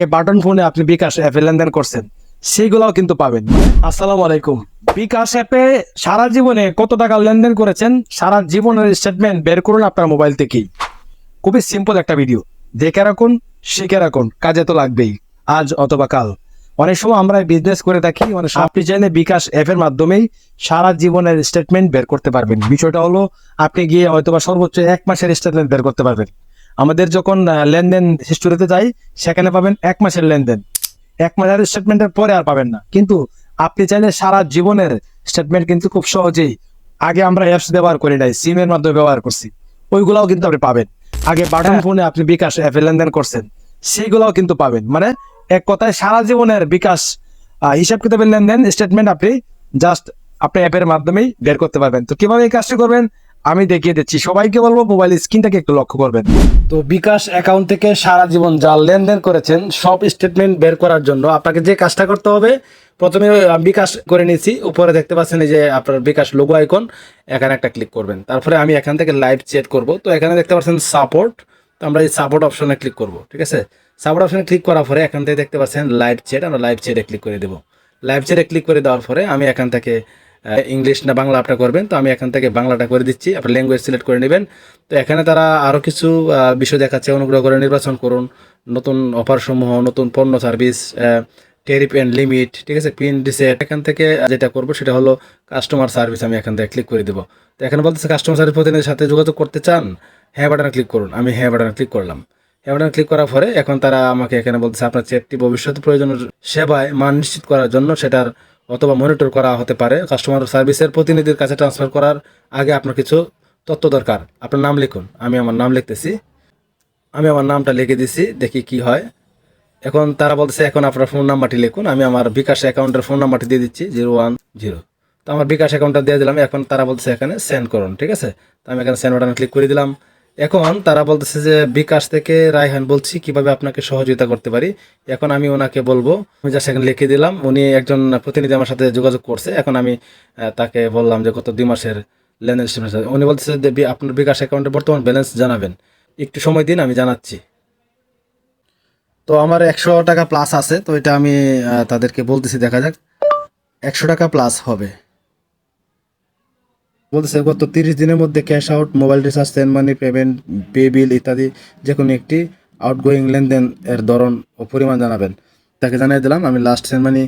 এই বাটন ফোনে আপনি বিকাশ অ্যাপে লেনদেন করছেন, সেইগুলোও কিন্তু পাবেন। আসসালামু আলাইকুম। বিকাশ অ্যাপে সারা জীবনে কত টাকা লেনদেন করেছেন, সারা জীবনের স্টেটমেন্ট বের করুন আপনার মোবাইল থেকেই। খুবই সিম্পল একটা ভিডিও, দেখে রাখুন, শিখে রাখুন, কাজে তো লাগবেই আজ অথবা কাল। অনেক সময় আমরা বিজনেস করে থাকি, আপনি চাইলে বিকাশ অ্যাপের মাধ্যমেই সারা জীবনের স্টেটমেন্ট বের করতে পারবেন। বিষয়টা হলো আপনি গিয়ে হয়তোবা সর্বোচ্চ 1 মাসের স্টেটমেন্ট বের করতে পারবেন। আমাদের যখন লেনদেন হিস্টোরিতে যাই, সেখানে পাবেন 1 মাসের লেনদেন, 1 মাসের স্টেটমেন্টের পরে আর পাবেন না। কিন্তু আপনি চাইলে সারা জীবনের স্টেটমেন্ট কিন্তু খুব সহজেই, আগে আমরা অ্যাপস ব্যবহার করি নাই, সিমের মাধ্যমে ব্যবহার করছি, ওইগুলাও কিন্তু আপনি পাবেন। আগে বাটন ফোনে আপনি বিকাশ অ্যাপে লেনদেন করছেন, সেইগুলাও কিন্তু পাবেন। মানে এক কথায় সারা জীবনের বিকাশ হিসাব কিতাবের লেনদেন স্টেটমেন্ট আপনি জাস্ট আপনার অ্যাপের মাধ্যমেই বের করতে পারবেন। তো কিভাবে এই কাজটি করবেন আমি দেখিয়ে দিচ্ছি। সবাইকে বলবো মোবাইল স্ক্রিনটাকে একটু লক্ষ্য করবেন। তো বিকাশ অ্যাকাউন্ট থেকে সারা জীবন যা লেনদেন করেছেন সব স্টেটমেন্ট বের করার জন্য আপনাকে যে কাজটা করতে হবে, প্রথমে বিকাশ করে নিয়েছি, উপরে দেখতে পাচ্ছেন এই যে আপনার বিকাশ লোগো আইকন, এখানে একটা ক্লিক করবেন। তারপরে আমি এখান থেকে লাইভ চ্যাট করব। তো এখানে দেখতে পাচ্ছেন সাপোর্ট, তো আমরা এই সাপোর্ট অপশনে ক্লিক করব। ঠিক আছে, সাপোর্ট অপশনে ক্লিক করার পরে এখান থেকে দেখতে পাচ্ছেন লাইভ চ্যাট, আমরা লাইভ চ্যাটে ক্লিক করে দেবো। লাইভ চ্যাটে ক্লিক করে দেওয়ার পরে আমি এখান থেকে ইংলিশ না বাংলা আপনি করবেন, তো আমি এখান থেকে বাংলাটা করে দিচ্ছি। আপনার ল্যাঙ্গুয়েজ সিলেক্ট করে নেবেন। তো এখানে তারা আরও কিছু বিষয় দেখাচ্ছে, অনুগ্রহ করে নির্বাচন করুন নতুন অফারসমূহ, নতুন পণ্য সার্ভিস, টেরিফ অ্যান্ড লিমিট, ঠিক আছে, পিন রিসেট। এখান থেকে যেটা করবো সেটা হলো কাস্টমার সার্ভিস, আমি এখান থেকে ক্লিক করে দেবো। তো এখানে বলতেছে কাস্টমার সার্ভিস প্রতিনিধির সাথে যোগাযোগ করতে চান, হ্যাঁ বাটনে ক্লিক করুন। আমি হ্যাঁ বাটনে ক্লিক করলাম। হ্যাঁ বাটনে ক্লিক করার পরে এখন তারা আমাকে এখানে বলতেছে আপনার চ্যাটটি ভবিষ্যতে প্রয়োজনীয় সেবায় মান নিশ্চিত করার জন্য সেটার অথবা মনিটর করা হতে পারে। কাস্টমার সার্ভিসের প্রতিনিধির কাছে ট্রান্সফার করার আগে আপনার কিছু তথ্য দরকার, আপনার নাম লিখুন। আমি আমার নাম লিখতেছি, আমি আমার নামটা লিখে দিছি, দেখি কি হয়। এখন তারা বলতেছে এখন আপনার ফোন নাম্বারটি লিখুন। আমি আমার বিকাশ অ্যাকাউন্টের ফোন নাম্বারটি দিয়ে দিচ্ছি 010। তো আমার বিকাশ অ্যাকাউন্টটা দিয়ে দিলাম। এখন তারা বলতেছে এখানে সেন্ড করুন, ঠিক আছে। তো আমি এখানে সেন্ড বাটনে ক্লিক করে দিলাম। এখন তারা বলতেছে যে বিকাশ থেকে রায়হান বলছি, কিভাবে আপনাকে সহযোগিতা করতে পারি। এখন আমি ওনাকে বলবো, আমি যা সেখানে লিখে দিলাম। উনি একজন প্রতিনিধি আমার সাথে যোগাযোগ করছে। এখন আমি তাকে বললাম যে গত 2 মাসের লেনদেন স্টেটমেন্ট। উনি বলতেছে যে আপনার বিকাশ অ্যাকাউন্টে বর্তমান ব্যালেন্স জানাবেন, একটু সময় দিন, আমি জানাচ্ছি। তো আমার 100 টাকা প্লাস আছে, তো এটা আমি তাদেরকে বলতেছি, দেখা যাক 100 টাকা প্লাস হবে। বলতেছে গত 30 দিনের মধ্যে cash out, mobile recharge, send money, payment, pay বিল ইত্যাদি যে কোনো একটি আউটগোয়িং লেনদেন এর ধরন ও পরিমাণ জানাবেন। তাকে জানিয়ে দিলাম। আমি লাস্ট সেন্ড মানি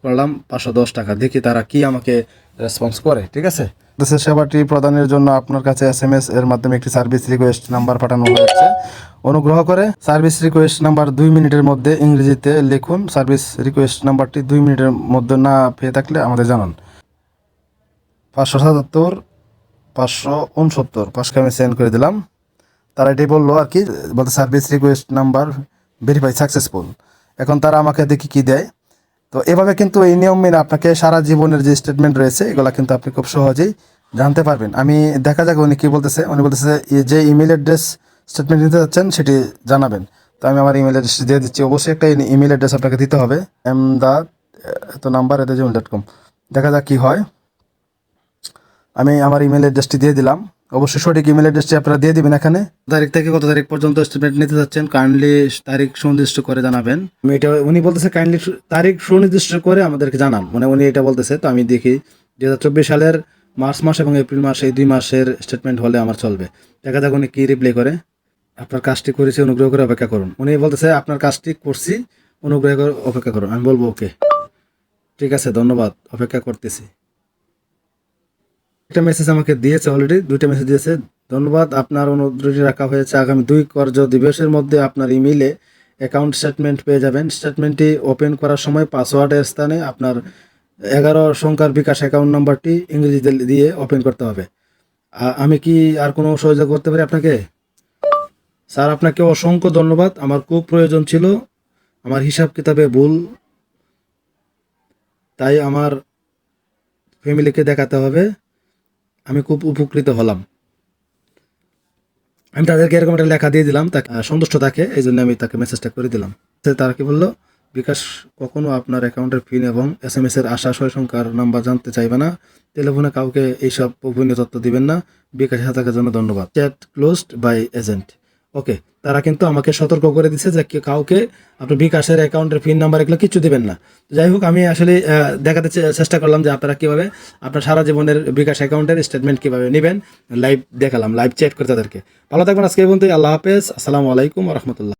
করলাম 510 টাকা। দেখি তারা কি আমাকে রেসপন্স করে, ঠিক আছে। দেশের সেবাটি প্রদানের জন্য আপনার কাছে SMS এর মাধ্যমে একটি সার্ভিস রিকোয়েস্ট নাম্বার পাঠানো হয়েছে। অনুগ্রহ করে সার্ভিস রিকোয়েস্ট নাম্বার 2 মিনিটের মধ্যে ইংরেজিতে লিখুন। সার্ভিস রিকোয়েস্ট নাম্বারটি 2 মিনিটের মধ্যে না পেয়ে থাকলে আমাদের জানান। 577 569 5কে আমি সেন্ড করে দিলাম। তারা এটাই বললো আর কি, বলতে service request number verify successful. এখন তারা আমাকে দেখি কি দেয়। তো এভাবে কিন্তু এই নিয়ম মেনে আপনাকে সারা জীবনের যে স্টেটমেন্ট রয়েছে এগুলো কিন্তু আপনি খুব সহজেই জানতে পারবেন। আমি দেখা যাক উনি কি বলতেছে। উনি বলতেছে যে ইমেল অ্যাড্রেস স্টেটমেন্ট নিতে যাচ্ছেন সেটি জানাবেন। তো আমি আমার ইমেল অ্যাড্রেস দিয়ে দিচ্ছি। অবশ্যই একটা ইমেল অ্যাড্রেস আপনাকে দিতে হবে, এমদাদ এত নাম্বার @gmail.com। দেখা যাক কি হয়। আমি আমার ইমেল অ্যাড্রেসটি দিয়ে দিলাম। অবশ্যই সঠিক ইমেল অ্যাড্রেসটি আপনারা দিয়ে দিবেন। এখানে তারিখ থেকে কত তারিখ পর্যন্ত স্টেটমেন্ট নিতে যাচ্ছেন কাইন্ডলি তারিখ সুনির্দিষ্ট করে জানাবেন। আমি এটা, উনি বলতেছে কাইন্ডলি তারিখ সুনির্দিষ্ট করে আমাদেরকে জানান, মানে উনি এটা বলতেছে। তো আমি দেখি 2024 সালের মার্চ মাস এবং এপ্রিল মাস, এই 2 মাসের স্টেটমেন্ট হলে আমার চলবে। দেখা যাক উনি কি রিপ্লাই করে। আপনার কাজটি করেছি, অনুগ্রহ করে অপেক্ষা করুন। উনি বলতেছে আপনার কাজটি করছি, অনুগ্রহ করে অপেক্ষা করুন। আমি বলবো ওকে, ঠিক আছে, ধন্যবাদ, অপেক্ষা করতেছি। একটা মেসেজ আমাকে দিয়েছে, অলরেডি 2টা মেসেজ দিয়েছে। ধন্যবাদ, আপনার অনুরোধটি রাখা হয়েছে। আগামী 2 কার্য দিবসের মধ্যে আপনার ইমেইলে অ্যাকাউন্ট স্টেটমেন্ট পেয়ে যাবেন। স্টেটমেন্টটি ওপেন করার সময় পাসওয়ার্ডের স্থানে আপনার 11 সংখ্যার বিকাশ অ্যাকাউন্ট নাম্বারটি ইংরেজিতে দিয়ে ওপেন করতে হবে। আমি কি আর কোনো সহযোগিতা করতে পারি আপনাকে? স্যার আপনাকে অসংখ্য ধন্যবাদ, আমার খুব প্রয়োজন ছিল। আমার হিসাব কিতাবে ভুল, তাই আমার ফ্যামিলিকে দেখাতে হবে। আমি খুব উপকৃত হলাম। আমি তাদেরকে এরকম একটা লেখা দিয়ে দিলাম, তাকে সন্তুষ্ট থাকে, এই জন্য আমি তাকে মেসেজটা করে দিলাম। তারা কি বললো, বিকাশ কখনো আপনার অ্যাকাউন্টের পিন এবং SMS এর আশা সংখ্যার নাম্বার জানতে চাইবে না। টেলিফোনে কাউকে এইসব গোপনীয় তথ্য দিবেন না। বিকাশ থাকার জন্য ধন্যবাদ। Chat closed by agent. Okay, তারা কিন্তু আমাকে সতর্ক করে দিছে যে কাউকে আপনি বিকাশের অ্যাকাউন্টের পিন নাম্বার এগুলো কিছু দিবেন না। তো যাই হোক, আমি আসলে দেখাতে চেষ্টা করলাম যে আপনারা কিভাবে আপনার সারা জীবনের বিকাশ অ্যাকাউন্টের স্টেটমেন্ট কিভাবে নেবেন, লাইভ দেখালাম, লাইভ চ্যাট করে তাদেরকে। ভালো থাকবেন, আজকে এই পর্যন্তই। আল্লাহ হাফেজ, আসসালামু আলাইকুম রহমতুল্লাহ।